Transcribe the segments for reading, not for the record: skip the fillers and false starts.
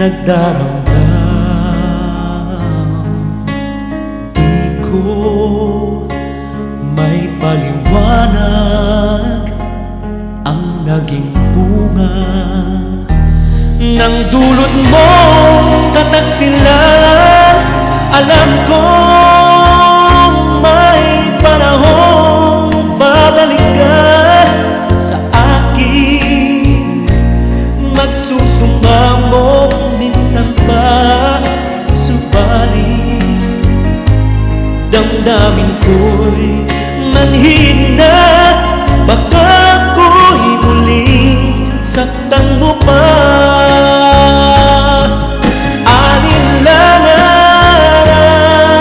nagdaramdam. Di ko may paliwanag ang naging bunga ng dulot mo. Tatak sila, alam kong may panahong babalik ka sa akin. Magsusumamo minsan pa, subalit damdamin ko'y manhid na. Baka ako'y muling saktan mo pa. Alinlangan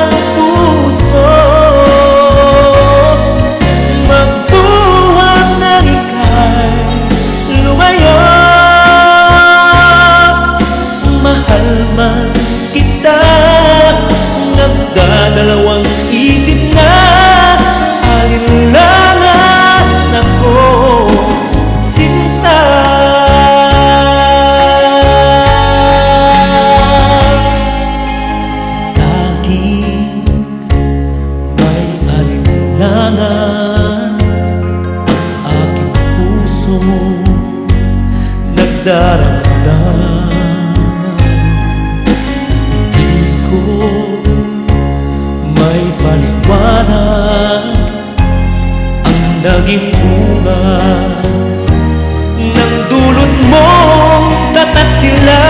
ang puso, magbuhat ng ika'y lumayo. Mahal man kita, nagdadalawang isip na. Alinlangan ako, sinta. Laging may alinlangan ang aking puso, nagdaramdam. Di ko may paliwanag ang naging bunga ng dulot mo. Tatak sila,